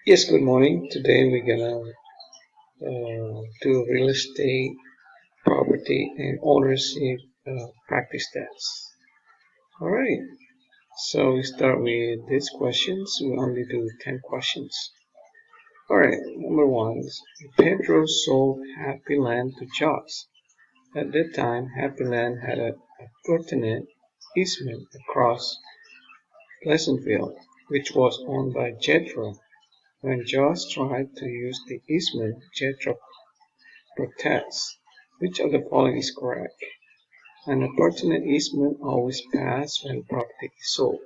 Yes, good morning. Today we're gonna do real estate, property, and ownership practice test. All right. So we start with these questions. We only do 10 questions. All right. Number one is Pedro sold Happyland to Josh. At that time, Happyland had a appurtenant easement across Pleasantville, which was owned by Jethro. When Josh tried to use the easement, Jethro protests. Which of the following is correct? An appurtenant easement always passes when property is sold.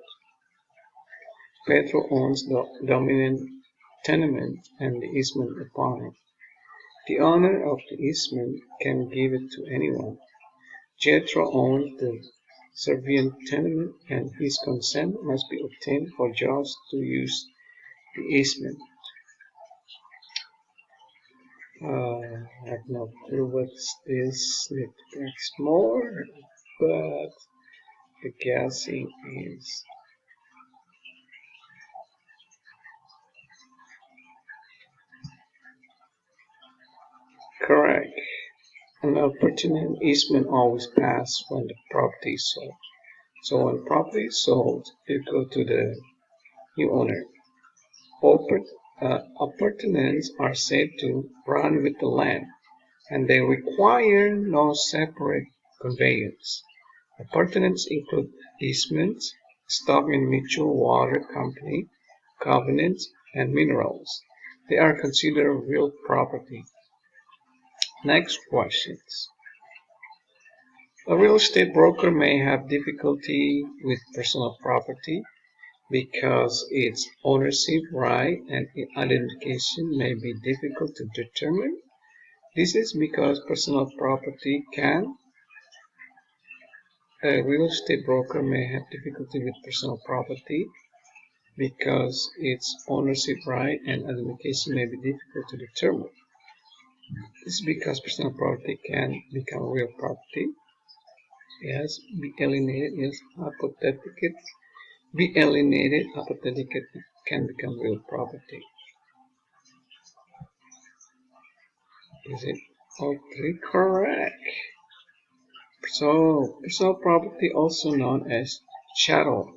Pedro owns the dominant tenement and the easement upon it. The owner of the easement can give it to anyone. Jethro owns the servient tenement and his consent must be obtained for Josh to use the easement. I have no clue what's this. Need to text more, but the guessing is correct. An appurtenant easement always passes when the property is sold. So when property is sold, you go to the new owner. Appurtenants are said to run with the land, and they require no separate conveyance. Appurtenants include easements, stock in mutual water company, covenants, and minerals. They are considered real property. Next questions. A real estate broker may have difficulty with personal property because its ownership right and identification may be difficult to determine. This is because a real estate broker may have difficulty with personal property because its ownership right and identification may be difficult to determine. This is because personal property can become real property. Yes, be alienated. Yes, hypothetical. Be alienated. Hypothetical can become real property. Is it all three correct? So, personal property, also known as chattel,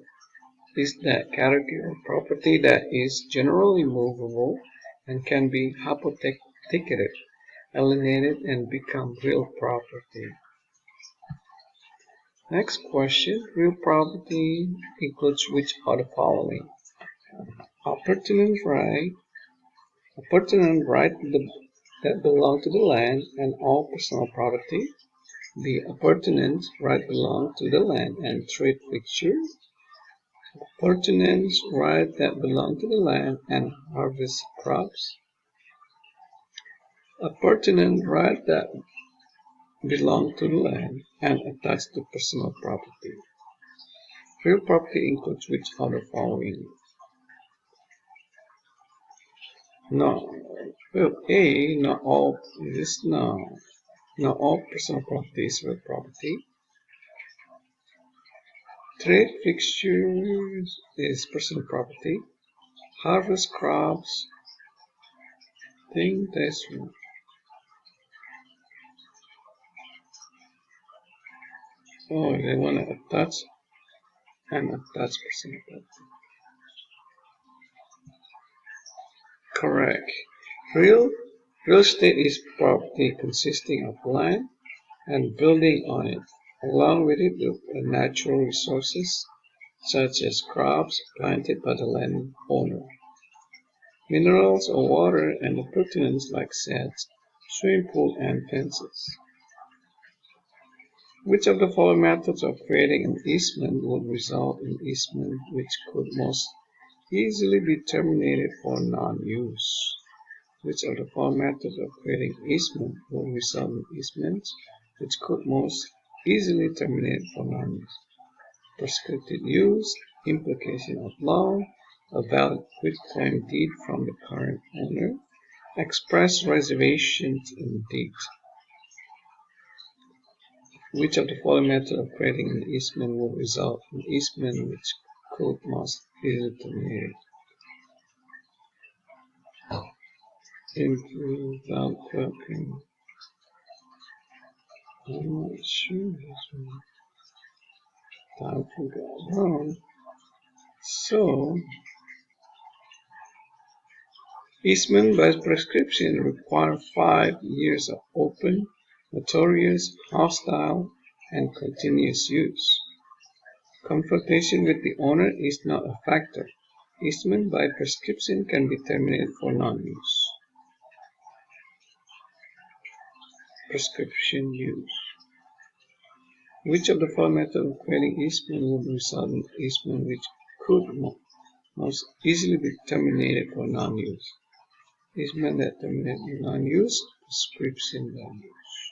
is that category of property that is generally movable and can be hypothecated, alienated, and become real property. Next question. Real property includes which of the following? Appurtenant right that belong to the land and all personal property. The appurtenant right belong to the land and trade fixtures. Appurtenant right that belong to the land and harvest crops. Appurtenant right that belong to the land and attached to personal property. Real property includes which of the following? No. Well, A, not all personal property is real property. Trade fixtures is personal property. Harvest crops, I think that's one. Oh, they want to attach personal property. Correct. Real estate is property consisting of land and building on it, along with it natural resources such as crops planted by the landowner, minerals or water, and appurtenances like sheds, swimming pool, and fences. Which of the following methods of creating an easement would result in easement which could most easily be terminated for non-use? Which of the following methods of creating easement would result in easements which could most easily terminate for non-use? Prescriptive use, implication of loan, a valid quitclaim deed from the current owner, express reservations in deed. Which of the following methods of creating an easement will result in easement which could most easily terminate? without cooking. I'm not sure this one. Time to go wrong. So, easement by prescription require 5 years of open, notorious, hostile, and continuous use. Confrontation with the owner is not a factor. Easement by prescription can be terminated for non-use. Prescription use. Which of the following methods of creating easement would result in easement which could most easily be terminated for non-use? Easement that terminates non-use, prescription non-use.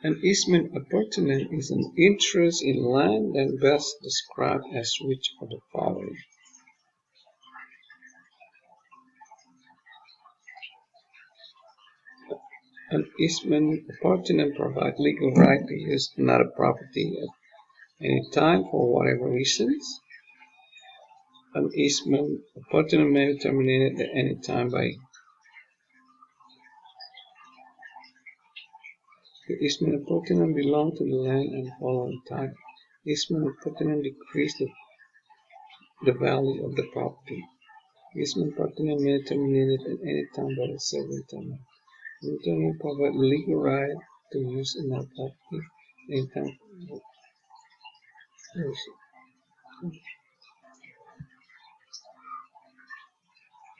An easement appurtenant is an interest in land that best described as which of the following? An easement appurtenant provides legal right to use another property at any time for whatever reasons. An easement appurtenant may be terminated at any time by the easement appurtenant belong to the land and following time. Easement appurtenant decrease the value of the property. Easement appurtenant may be terminated at any time by the serving tenant. The tenant provides legal right to use another property at any time.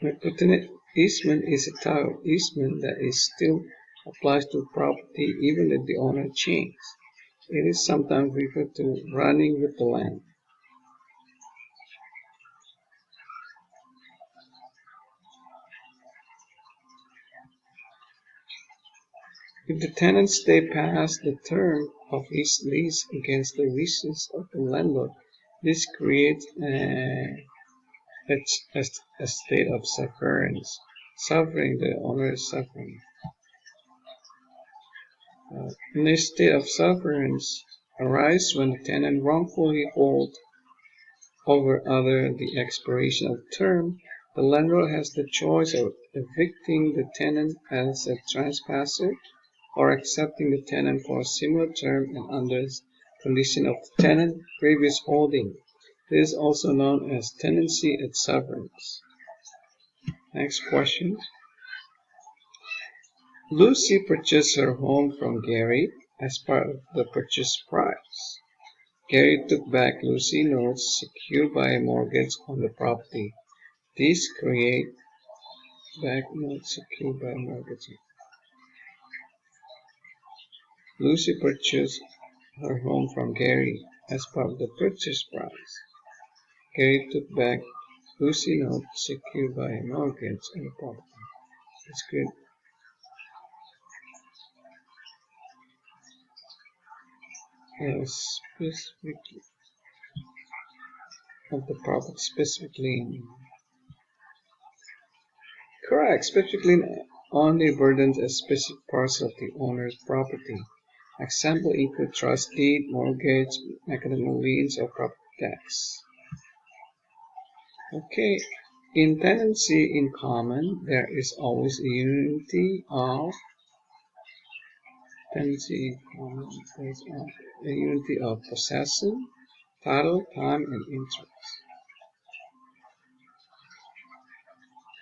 Appurtenant easement is a type of easement that still applies to property even if the owner changes. It is sometimes referred to running with the land. If the tenant stays past the term of his lease against the wishes of the landlord, this creates a state of sufferance. Suffering, the owner is suffering. In a state of sufferance arises when the tenant wrongfully holds over the expiration of the term. The landlord has the choice of evicting the tenant as a trespasser or accepting the tenant for a similar term and under condition of the tenant's previous holding. This is also known as tenancy at sufferance. Next question. Lucy purchased her home from Gary as part of the purchase price. Gary took back Lucy notes secured by a mortgage on the property. These create back notes secured by a mortgage. Lucy purchased her home from Gary as part of the purchase price. Gary took back Lucy notes secured by a mortgage on the property. It's good. Specifically of the property, specifically. Correct. Specifically only burdens a specific parcel of the owner's property. Example include trust deed, mortgage, mechanism liens, or property tax. Okay. In tenancy in common, there is always a unity of possession, title, time, and interest.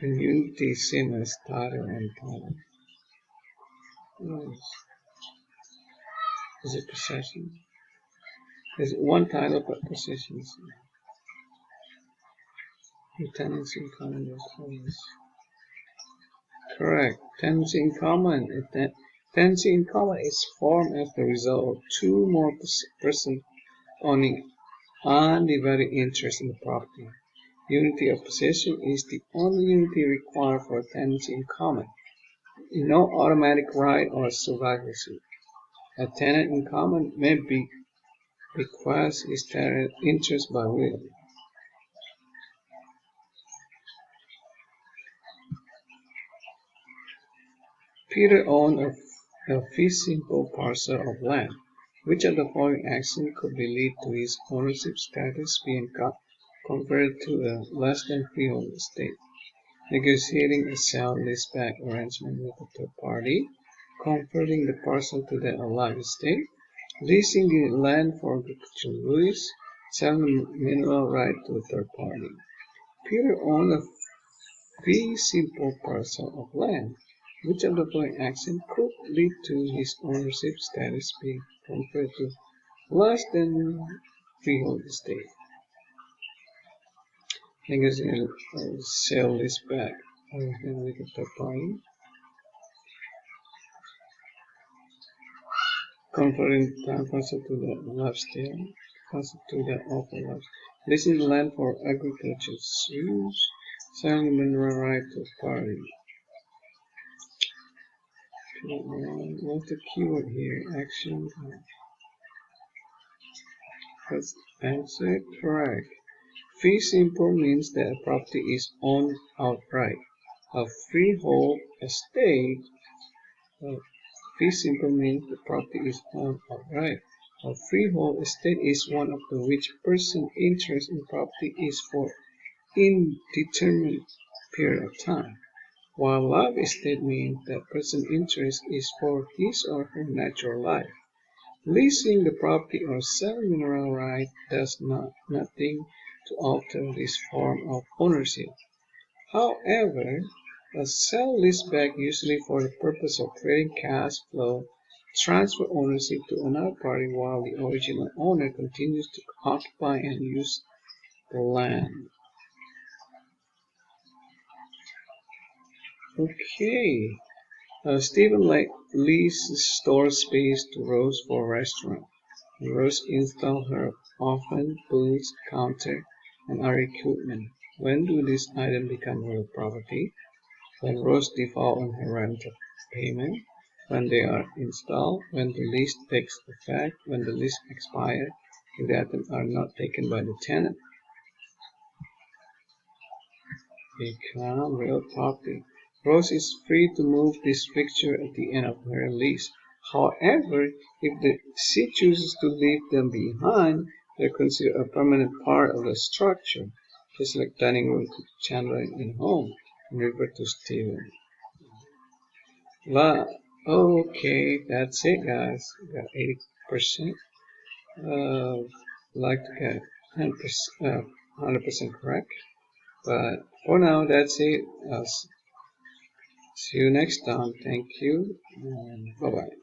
And unity is same as title and time. Is it possession? Is it one title but possessions? Tenancy in common is always correct. Tenancy in common. Tenancy in common is formed as the result of two more persons owning undivided interest in the property. Unity of possession is the only unity required for tenancy in common. No automatic right or survivorship. A tenant in common may bequeath his tenant interest by will. Peter owned a fee simple parcel of land. Which of the following actions could be lead to his ownership status being converted to a less-than-freehold estate? negotiating a sale-leaseback arrangement with a third party, converting the parcel to the alive estate, leasing the land for agricultural use, selling the mineral right to a third party. Peter owned a fee simple parcel of land. Which of the following actions could lead to his ownership status being converted to less than freehold estate? Negotiate sale leaseback arrangement with a third party, converting the parcel to the lifestyle, parcel to the offer life, leasing the land for agricultural use, selling the mineral right to a party. What's the keyword here? Action. Let's answer correct. Fee simple means that a property is owned outright. A freehold estate. Fee simple means the property is owned outright. A freehold estate is one of the which person interest in property is for indeterminate period of time, while live estate means that person interest is for his or her natural life. Leasing the property or selling mineral right does nothing to alter this form of ownership. However, a sale-leaseback usually for the purpose of creating cash flow transfer ownership to another party while the original owner continues to occupy and use the land. Okay. Stephen leases store space to Rose for a restaurant. Rose installs her oven, booths, counter, and other equipment. When do these items become real property? When Rose defaults on her rental payment, when they are installed, when the lease takes effect, when the lease expires, if the items are not taken by the tenant. Become real property. Rose is free to move this fixture at the end of her lease. However, if she chooses to leave them behind, they're considered a permanent part of the structure, just like dining room to Chandler in home, and river to Steven. Okay, that's it, guys. We got 80%. Like to get 100% correct. But for now, that's it. See you next time. Thank you, and bye-bye.